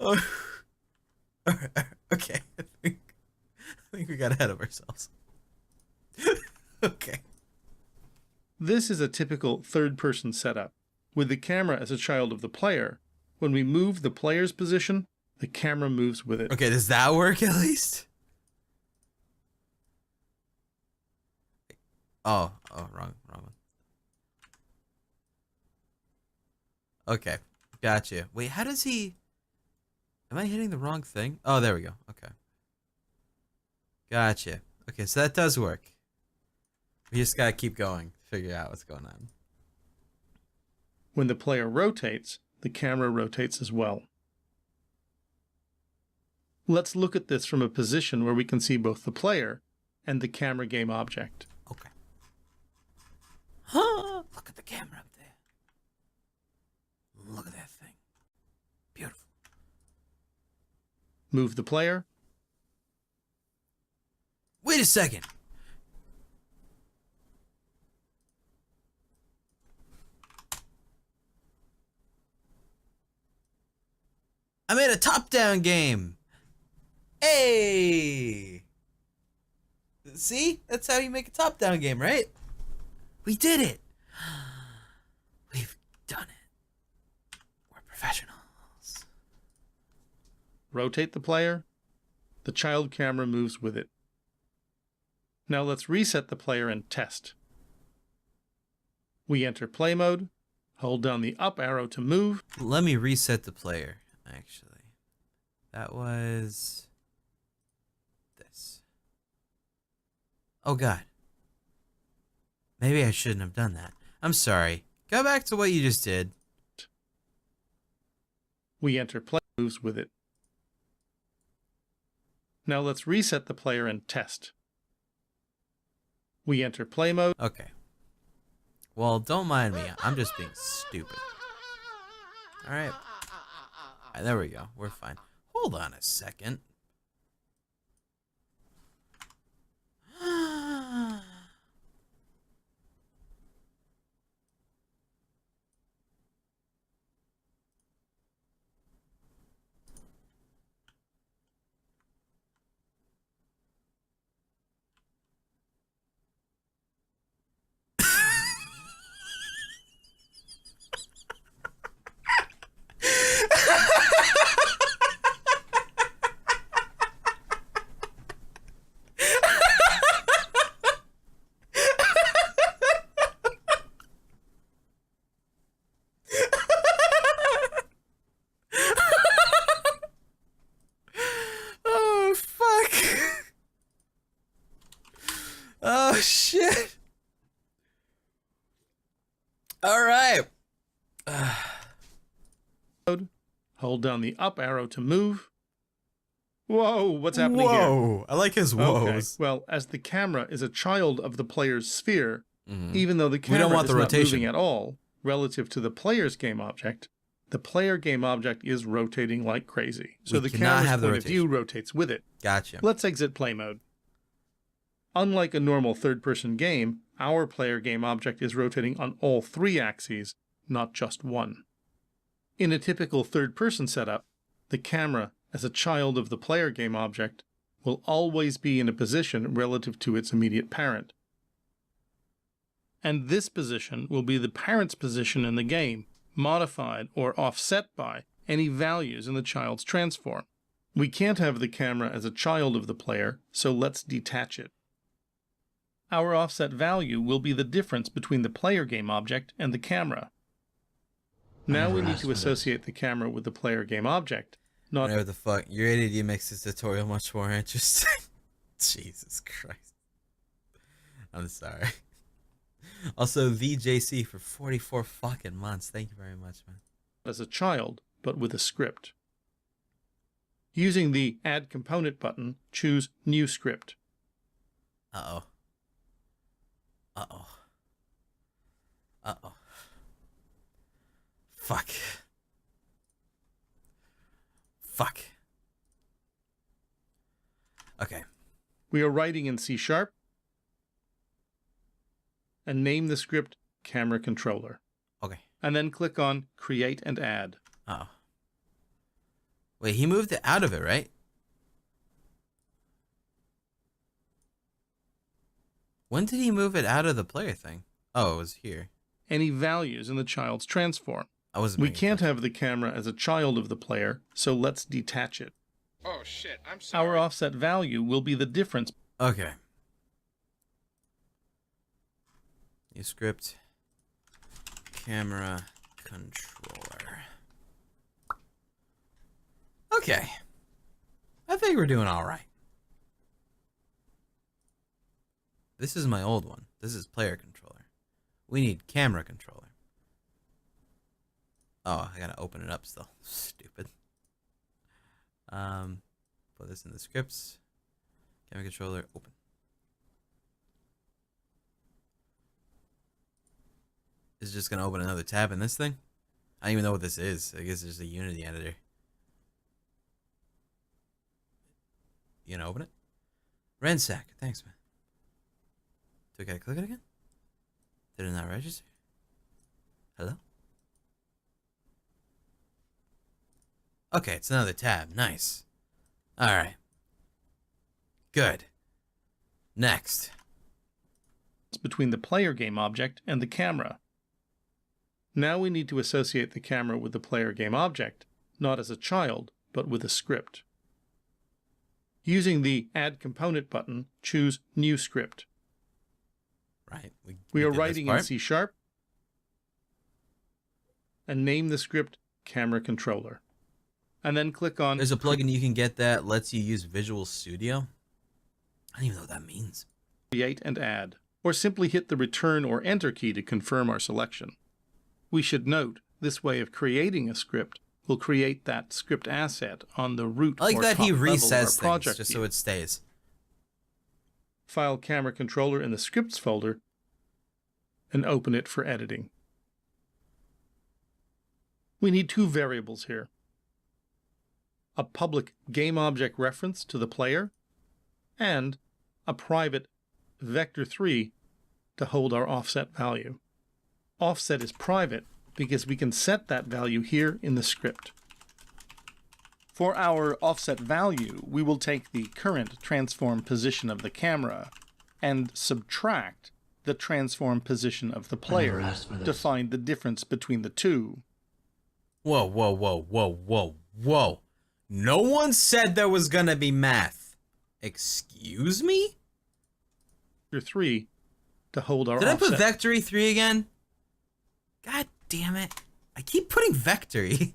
Oh, okay. I think we got ahead of ourselves. Okay. This is a typical third-person setup. With the camera as a child of the player, when we move the player's position, the camera moves with it. Okay, does that work at least? Wrong one. Okay, gotcha. Wait, how does he... Am I hitting the wrong thing? Oh, there we go. Okay. Gotcha. Okay, so that does work. We just gotta keep going to figure out what's going on. When the player rotates, the camera rotates as well. Let's look at this from a position where we can see both the player and the camera game object. Okay. Huh? Look at the camera up there. Look at that thing. Beautiful. Move the player. Wait a second. I made a top-down game. Hey! See? That's how you make a top-down game, right? We did it. We've done it. We're professionals. Rotate the player. The child camera moves with it. Now let's reset the player and test. We enter play mode, hold down the up arrow to move. Let me reset the player, actually. That was... this. Oh, God. Maybe I shouldn't have done that. I'm sorry. Go back to what you just did. We enter play moves with it. Now let's reset the player and test. We enter play mode. Okay. Well, don't mind me. I'm just being stupid. Alright. There we go. We're fine. Hold on a second. Oh, fuck. Oh, shit. Alright. Hold down the up arrow to move. Whoa, what's happening here? Whoa. I like his woes. Okay. Well, as the camera is a child of the player's sphere, Mhm. even though the We don't camera want is the not rotation. moving at all relative to the player's game object, the player game object is rotating like crazy. So We the cannot camera's have the point of view rotation. rotates with it. Gotcha. Let's exit play mode. Unlike a normal third-person game, our player game object is rotating on all three axes, not just one. In a typical third-person setup, the camera, as a child of the player game object, will always be in a position relative to its immediate parent. And this position will be the parent's position in the game, modified or offset by any values in the child's transform. We can't have the camera as a child of the player, so let's detach it. Our offset value will be the difference between the player game object and the camera. Now we need to associate the camera with the player game object, not... Whatever the fuck. Your ADD makes this tutorial much more interesting. Jesus Christ. I'm sorry. Also, VJC for 44 fucking months. Thank you very much, man. as a child, but with a script. Using the Add Component button, choose New Script. Uh-oh. Uh-oh. Uh-oh. Fuck. Fuck. Okay. We are writing in C#, and name the script Camera Controller. Okay. And then click on Create and Add. Uh-oh. Wait, he moved it out of it, right? When did he move it out of the player thing? Oh, it was here. Any values in the child's transform. I wasn't. We can't have the camera as a child of the player, so let's detach it. Oh shit, I'm sorry. Our offset value will be the difference. Okay. New script. Camera controller. Okay. I think we're doing all right. This is my old one. This is player controller. We need camera controller. Oh, I gotta open it up still. Stupid. Put this in the scripts. Camera controller, open. Is it just gonna open another tab in this thing? I don't even know what this is. I guess it's a Unity editor. You gonna open it? Ransack. Thanks, man. Do I gotta click it again? Did it not register? Hello? Okay, it's another tab. Nice. Alright. Good. Next. Between the player game object and the camera. Now we need to associate the camera with the player game object, not as a child, but with a script. Using the Add Component button, choose New Script. Right. We are writing in C# and name the script Camera Controller. And then click on... There's a plugin you can get that lets you use Visual Studio. I don't even know what that means. Create and add, or simply hit the Return or Enter key to confirm our selection. We should note, this way of creating a script will create that script asset on the root I like or that top he level of our resets project things just view. so it stays. File Camera Controller in the Scripts folder and open it for editing. We need two variables here. A public GameObject reference to the player and a private vector3 to hold our offset value. Offset is private because we can set that value here in the script. For our offset value, we will take the current transform position of the camera and subtract the transform position of the player to find the difference between the two. Whoa, whoa, whoa, whoa, whoa, whoa. No one said there was gonna be math. Excuse me? Vector 3 to hold our Did offset. I put Vectory 3 again? God damn it. I keep putting Vectory.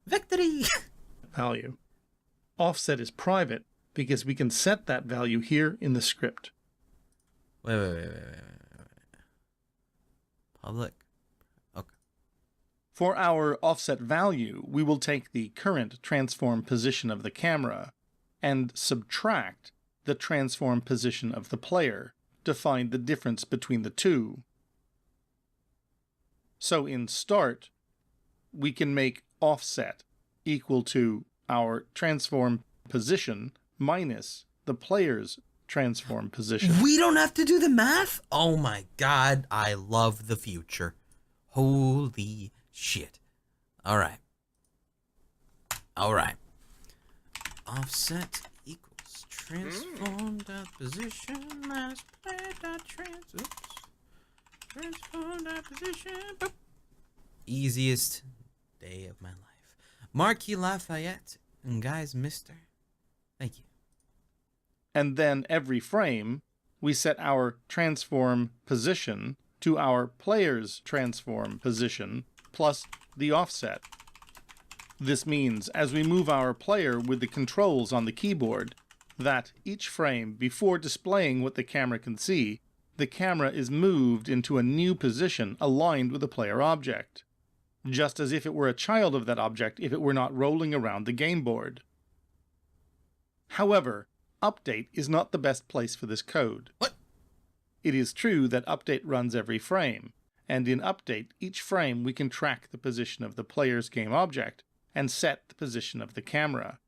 Vectory. value. Offset is private because we can set that value here in the script. Wait. Public. Okay. For our offset value, we will take the current transform position of the camera and subtract the transform position of the player to find the difference between the two. So in start, we can make offset equal to our transform position minus the player's transform position. We don't have to do the math? Oh my god, I love the future. Holy shit. Alright. Alright. Offset equals transform dot position minus player dot transform dot position. Boop. Easiest day of my life. Marquis Lafayette and guys, mister. Thank you. And then every frame, we set our transform position to our player's transform position plus the offset. This means as we move our player with the controls on the keyboard, that each frame, before displaying what the camera can see, the camera is moved into a new position aligned with the player object, just as if it were a child of that object if it were not rolling around the game board. However, update is not the best place for this code. What? It is true that update runs every frame, and in update, each frame we can track the position of the player's game object and set the position of the camera.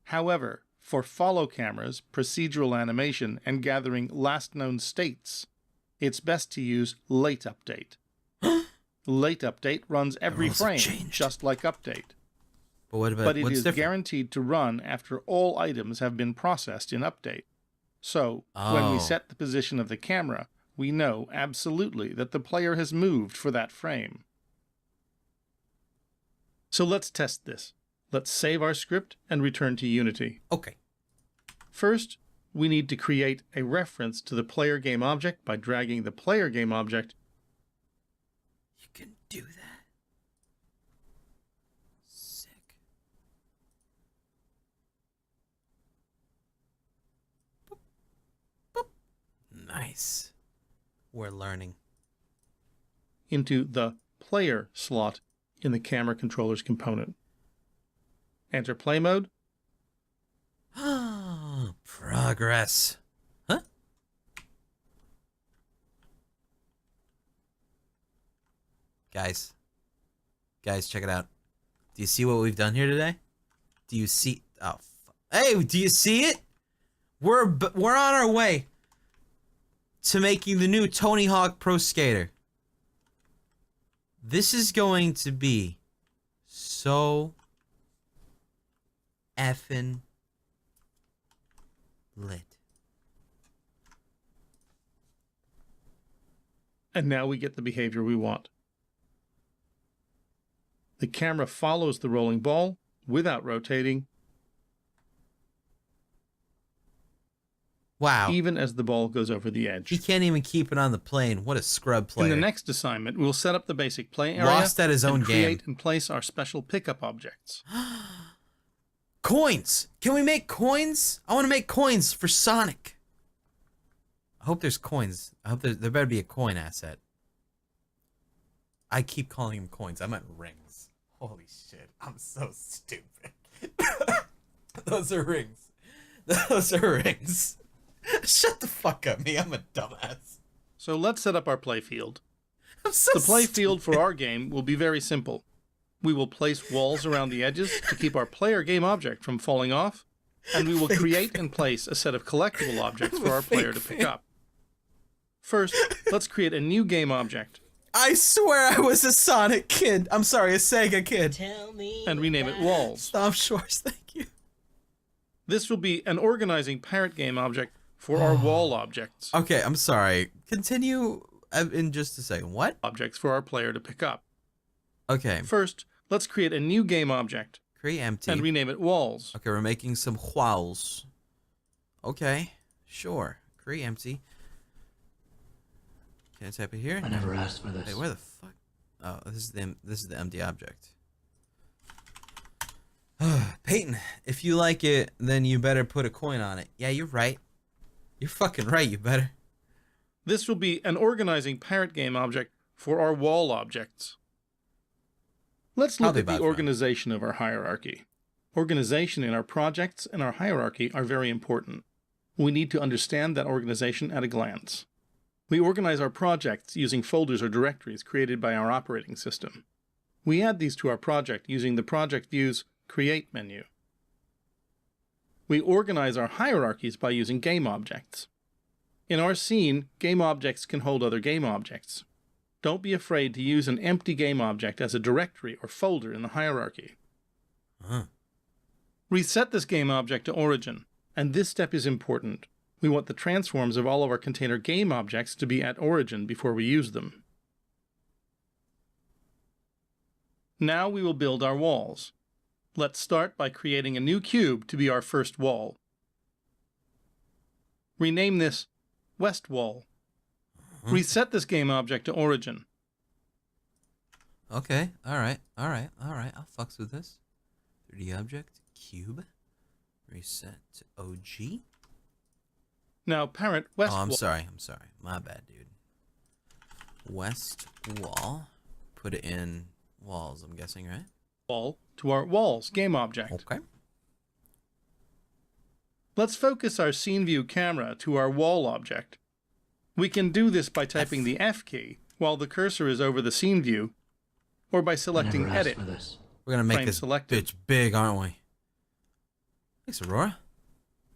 However, for follow cameras, procedural animation, and gathering last known states, it's best to use late update. Late update runs every rules have frame, changed. just like update. But what about But it what's is different? guaranteed to run after all items have been processed in update. So, when we Oh. set the position of the camera, we know absolutely that the player has moved for that frame. So let's test this. Let's save our script and return to Unity. Okay. First, we need to create a reference to the player game object by dragging the player game object. You can do that. Sick. Boop. Boop. Nice. We're learning. Into the player slot in the camera controller's component. Enter play mode. Progress. Huh? Guys, check it out. Do you see what we've done here today? Do you see? Oh, hey, do you see it? We're on our way to making the new Tony Hawk Pro Skater. This is going to be so effing lit. And now we get the behavior we want. The camera follows the rolling ball without rotating, Wow. even as the ball goes over the edge. He can't even keep it on the plane. What a scrub player. In the next assignment, we'll set up the basic play area Lost at his own and create game. and place our special pickup objects. Coins! Can we make coins? I want to make coins for Sonic. I hope there's coins. I hope there better be a coin asset. I keep calling them coins. I meant rings. Holy shit. I'm so stupid. Those are rings. Those are rings. Shut the fuck up, me. I'm a dumbass. So let's set up our play field. I'm so The play stupid. field for our game will be very simple. We will place walls around the edges to keep our player game object from falling off, and we will create and place a set of collectible objects for our player to pick up. First, let's create a new game object I swear I was a Sonic kid. I'm sorry, a Sega kid. Tell me and rename it Walls. Stop Shores, thank you. This will be an organizing parent game object for our wall objects. Okay, I'm sorry. Continue in just a second. What? Objects for our player to pick up. Okay, First, let's create a new game object create empty. and rename it Walls. Okay, we're making some walls. Okay, sure. Create empty. Can I type it here? I never asked for this. Wait, where the fuck? Oh, this is the empty object. Peyton, if you like it, then you better put a coin on it. Yeah, you're right. You're fucking right. You better. This will be an organizing parent game object for our wall objects. Let's How look they at the about that? organization of our hierarchy. Organization in our projects and our hierarchy are very important. We need to understand that organization at a glance. We organize our projects using folders or directories created by our operating system. We add these to our project using the Project View's Create menu. We organize our hierarchies by using game objects. In our scene, game objects can hold other game objects. Don't be afraid to use an empty game object as a directory or folder in the hierarchy. Huh. Reset this game object to origin, and this step is important. We want the transforms of all of our container game objects to be at origin before we use them. Now we will build our walls. Let's start by creating a new cube to be our first wall. Rename this West Wall. Reset this game object to origin. Okay. All right. I'll fucks with this. 3D object cube. Reset to OG. Now parent West Oh, I'm Wall. sorry. My bad, dude. West wall. Put it in walls, I'm guessing, right? Wall to our walls game object. Okay. Let's focus our scene view camera to our wall object. We can do this by typing the F key while the cursor is over the scene view, or by selecting I never asked Edit. for this. We're gonna make Frame this selected. bitch big, aren't we? Thanks, Aurora.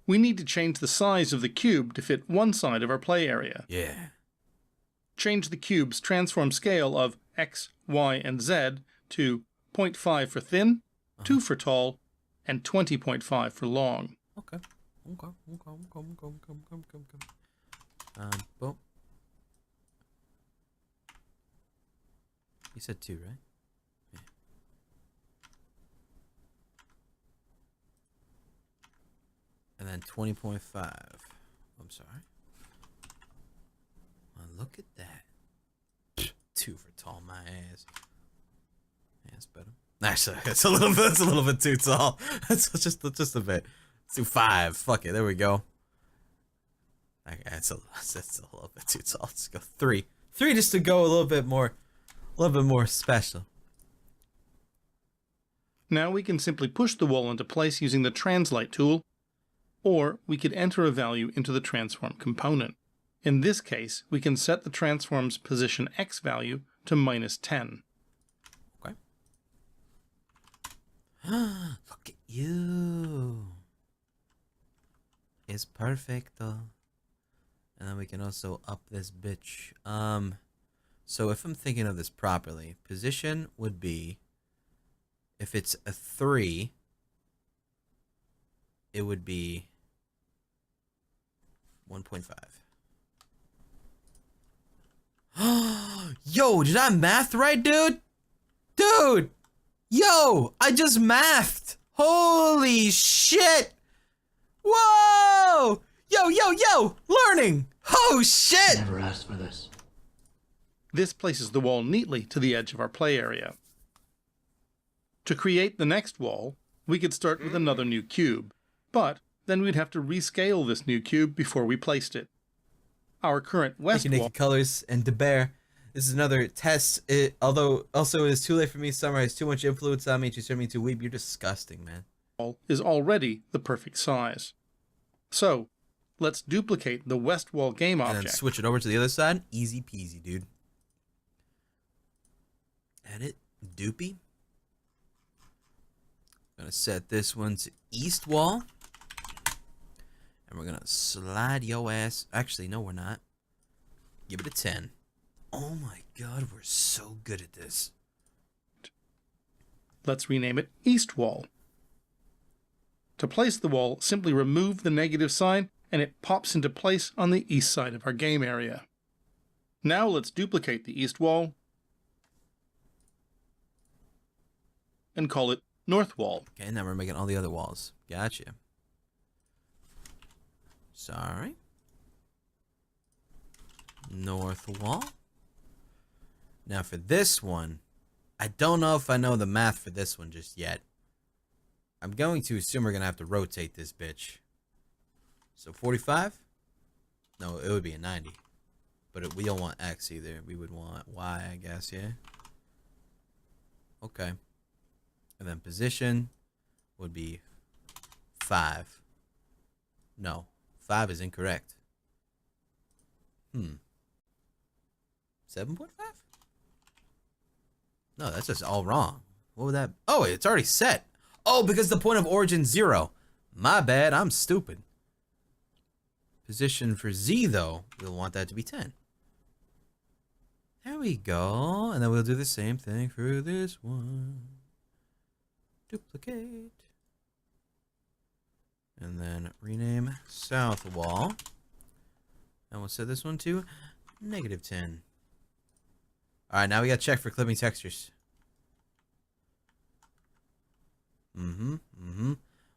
We need to change the size of the cube to fit one side of our play area. Yeah. Change the cube's transform scale of X, Y, and Z to 0.5 for thin, 2 for tall, and 20.5 for long. Okay. Boom. You said 2, right? Yeah. And then 20.5. I'm sorry. Oh, look at that. 2 for tall, my ass. Yeah, that's better. Actually, that's a little bit too tall. That's just a bit. Let's do 5. Fuck it. There we go. Okay, that's a little bit too tall. Let's go 3. 3 just to go a little bit more special. Now we can simply push the wall into place using the translate tool, or we could enter a value into the transform component. In this case, we can set the transform's position X value to -10. Okay. Look at you. It's perfecto. And then we can also up this bitch. So if I'm thinking of this properly, position would be, if it's a 3, it would be 1.5. Yo, did I math right, dude? Dude! Yo, I just mathed. Holy shit! Whoa! Yo! Learning! Oh shit! Never asked for this. This places the wall neatly to the edge of our play area. To create the next wall, we could start with another new cube, but then we'd have to rescale this new cube before we placed it. Our current west Thank you, wall Naked Colors and DeBear. This is another test. Although also it is too late for me. Summer has too much influence on me to turn me to weep. You're disgusting, man. is already the perfect size. So, let's duplicate the west wall game And then object. switch it over to the other side. Easy peasy, dude. Edit. Doopy. Gonna set this one to east wall. And we're gonna slide yo ass. Actually, no, we're not. Give it a 10. Oh my god, we're so good at this. Let's rename it east wall. To place the wall, simply remove the negative sign and it pops into place on the east side of our game area. Now let's duplicate the east wall and call it north wall. Okay, now we're making all the other walls. Gotcha. Sorry. North wall. Now for this one, I don't know if I know the math for this one just yet. I'm going to assume we're going to have to rotate this bitch. So 45? No, it would be a 90. But we don't want X either. We would want Y, I guess, yeah? Okay. And then position would be 5. No, 5 is incorrect. 7.5? No, that's just all wrong. What would that... Oh, it's already set. Oh, because the point of origin 0. My bad, I'm stupid. Position for Z, though, we'll want that to be 10. There we go. And then we'll do the same thing for this one. Duplicate. And then rename south wall. And we'll set this one to -10. Alright, now we gotta check for clipping textures.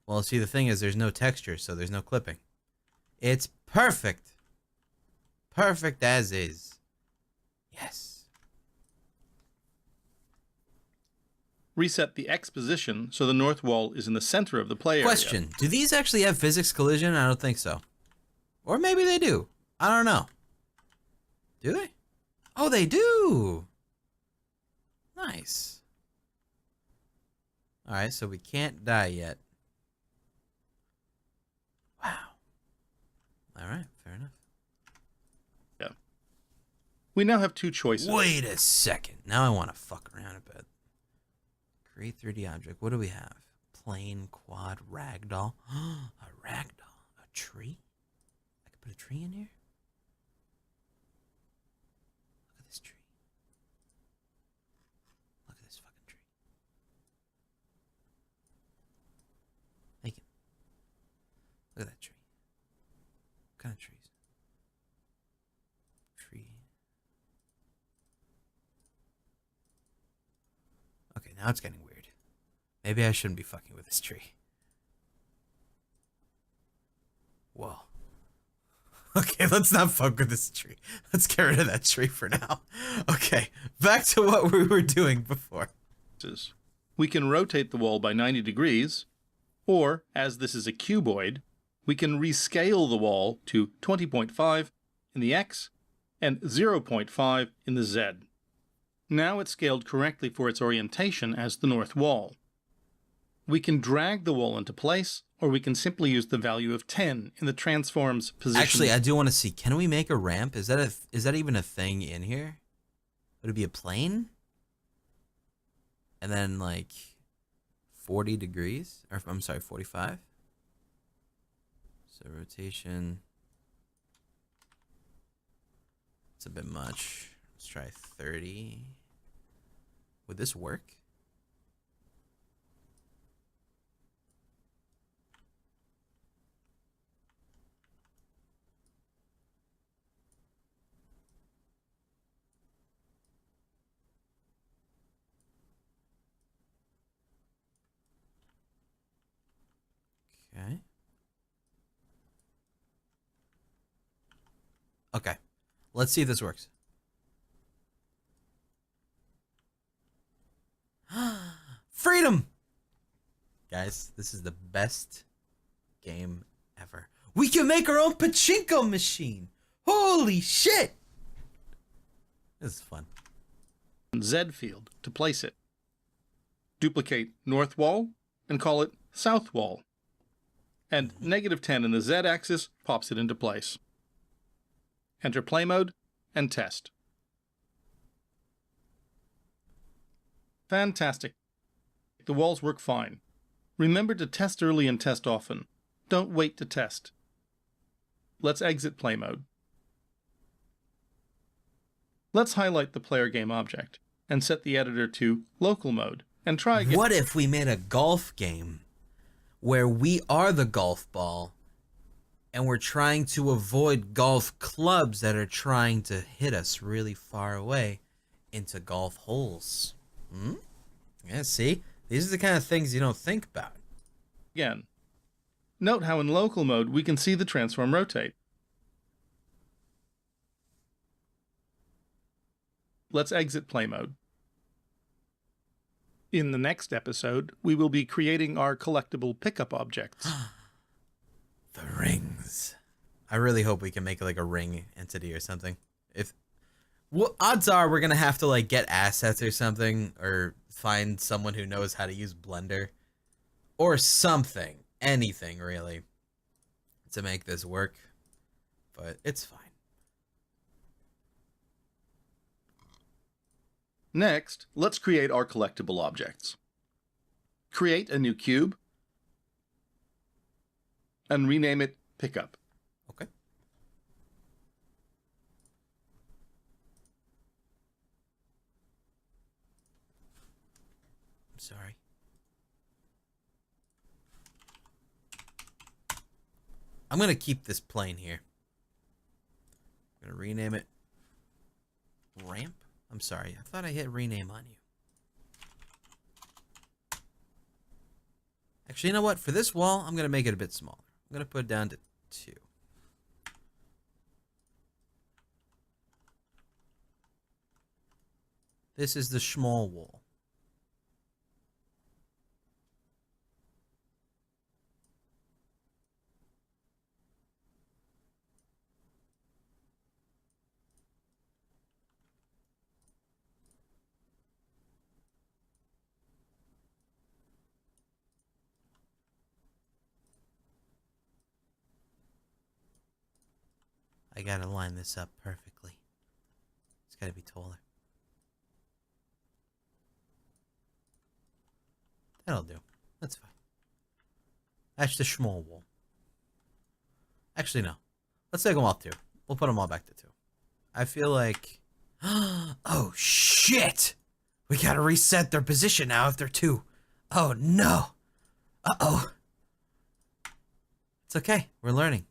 Well, see, the thing is, there's no texture, so there's no clipping. It's perfect. Perfect as is. Yes. Reset the X position so the north wall is in the center of the play area. Question, do these actually have physics collision? I don't think so. Or maybe they do. I don't know. Do they? Oh, they do. Nice. Alright, so we can't die yet. Wow. Alright, fair enough. Yeah. We now have two choices. Wait a second. Now I want to fuck around a bit. Create 3D object. What do we have? Plane, quad, ragdoll. A ragdoll. A tree? I could put a tree in here? Look at this tree. Look at this fucking tree. Look at that tree. What kind of trees? Tree. Okay, now it's getting weird. Maybe I shouldn't be fucking with this tree. Whoa. Okay, let's not fuck with this tree. Let's get rid of that tree for now. Okay, back to what we were doing before. We can rotate the wall by 90 degrees, or, as this is a cuboid, we can rescale the wall to 20.5 in the X and 0.5 in the Z. Now it's scaled correctly for its orientation as the north wall. We can drag the wall into place, or we can simply use the value of 10 in the transform's position. Actually, I do want to see, can we make a ramp? Is that even a thing in here? Would it be a plane? And then like 40 degrees? Or I'm sorry, 45? So rotation. It's a bit much. Let's try 30. Would this work? Okay. Okay. Let's see if this works. Freedom! Guys, this is the best game ever. We can make our own pachinko machine! Holy shit! This is fun. Z field to place it. Duplicate north wall and call it south wall. And -10 in the Z axis pops it into place. Enter play mode and test. Fantastic. The walls work fine. Remember to test early and test often. Don't wait to test. Let's exit play mode. Let's highlight the player game object and set the editor to local mode and try again. What if we made a golf game where we are the golf ball and we're trying to avoid golf clubs that are trying to hit us really far away into golf holes? Yeah, see? These are the kind of things you don't think about. Again. Note how in local mode we can see the transform rotate. Let's exit play mode. In the next episode, we will be creating our collectible pickup objects. The rings. I really hope we can make like a ring entity or something. Well, odds are we're gonna have to like get assets or something, or find someone who knows how to use Blender, or something, anything really, to make this work. But it's fine. Next, let's create our collectible objects. Create a new cube and rename it Pickup. Okay. I'm sorry. I'm gonna keep this plane here. I'm gonna rename it Ramp. I'm sorry, I thought I hit rename on you. Actually, you know what? For this wall, I'm going to make it a bit smaller. I'm going to put it down to 2. This is the small wall. I gotta line this up perfectly. It's gotta be taller. That'll do. That's fine. That's the small wall. Actually, no. Let's take them all 2. We'll put them all back to 2. I feel like... Oh, shit! We gotta reset their position now if they're 2. Oh, no! Uh-oh. It's okay. We're learning.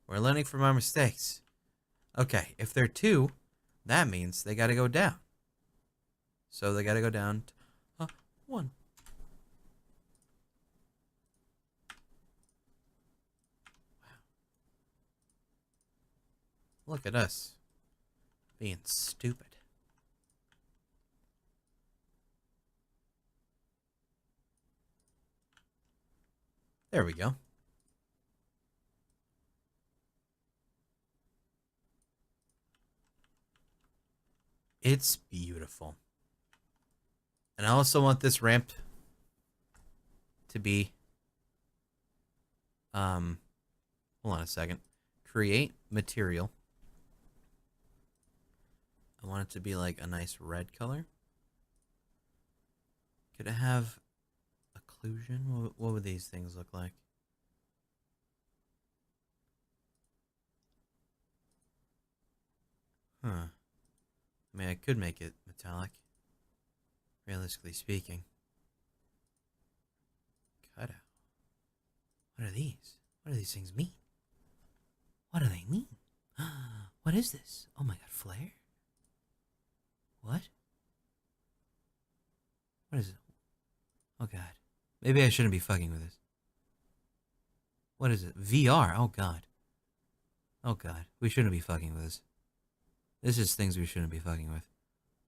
We're learning from our mistakes. Okay, if they're 2, that means they got to go down. So they got to go down to 1. Wow. Look at us being stupid. There we go. It's beautiful. And I also want this ramp to be, hold on a second. Create material. I want it to be like a nice red color. Could it have occlusion? What would these things look like? Huh. I mean, I could make it metallic. Realistically speaking. Cutout. What are these? What do these things mean? What do they mean? What is this? Oh my god, flare? What? What is it? Oh god. Maybe I shouldn't be fucking with this. What is it? VR. Oh god. Oh god. We shouldn't be fucking with this. This is things we shouldn't be fucking with.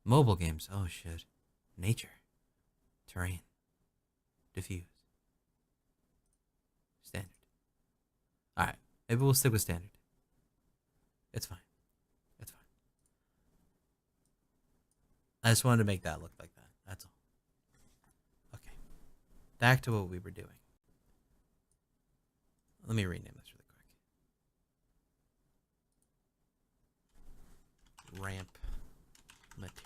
Mobile games. Oh shit. Nature. Terrain. Diffuse. Standard. Alright. Maybe we'll stick with standard. It's fine. It's fine. I just wanted to make that look like that. That's all. Okay. Back to what we were doing. Let me rename this really quick. Ramp material.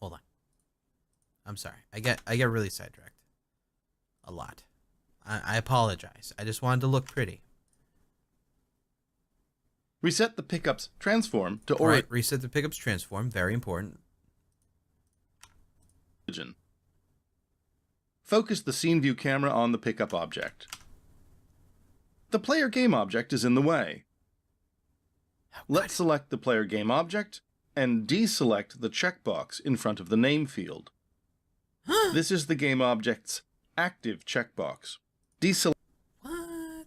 Hold on. I'm sorry. I get really sidetracked. A lot. I apologize. I just wanted to look pretty. Reset the pickup's transform to Right, reset the pickup's transform. Very important. origin. Focus the scene view camera on the pickup object. The player game object is in the way. Let's select the player game object and deselect the checkbox in front of the name field. This is the game object's active checkbox. What?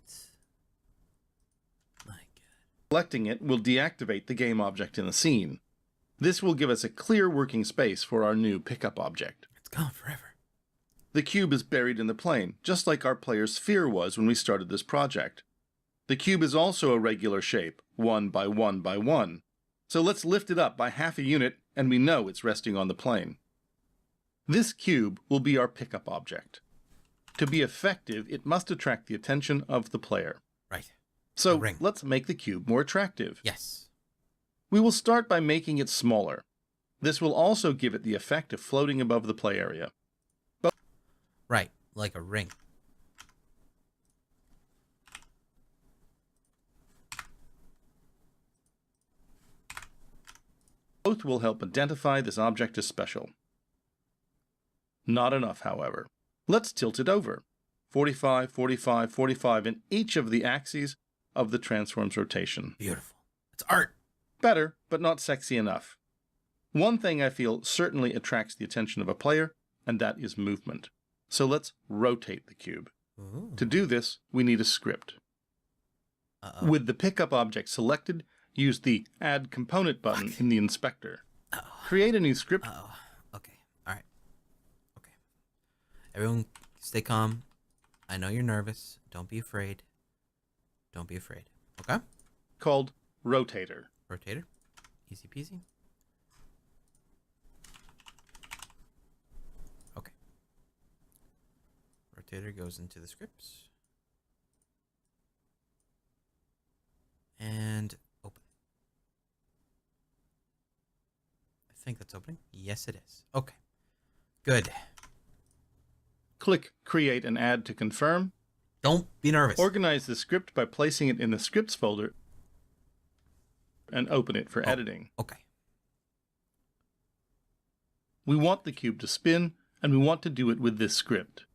My god. Selecting it will deactivate the game object in the scene. This will give us a clear working space for our new pickup object. It's gone forever. The cube is buried in the plane, just like our player's sphere was when we started this project. The cube is also a regular shape, 1 by 1 by 1. So let's lift it up by half a unit and we know it's resting on the plane. This cube will be our pickup object. To be effective, it must attract the attention of the player. Right. So let's make the cube more attractive. Yes. We will start by making it smaller. This will also give it the effect of floating above the play area. Right, like a ring. Both will help identify this object as special. Not enough, however. Let's tilt it over. 45, 45, 45 in each of the axes of the transform's rotation. Beautiful. It's art. Better, but not sexy enough. One thing I feel certainly attracts the attention of a player, and that is movement. So let's rotate the cube. Ooh. To do this, we need a script. With the pickup object selected, use the Add Component button in the inspector. Create a new script. Okay. All right. Okay. Everyone stay calm. I know you're nervous. Don't be afraid. Don't be afraid. Okay? Called Rotator. Rotator. Easy peasy. Okay. Rotator goes into the scripts. And open. I think that's opening. Yes, it is. Okay. Good. Click Create and Add to confirm. Don't be nervous. Organize the script by placing it in the scripts folder and open it for editing. Okay. We want the cube to spin, and we want to do it with this script.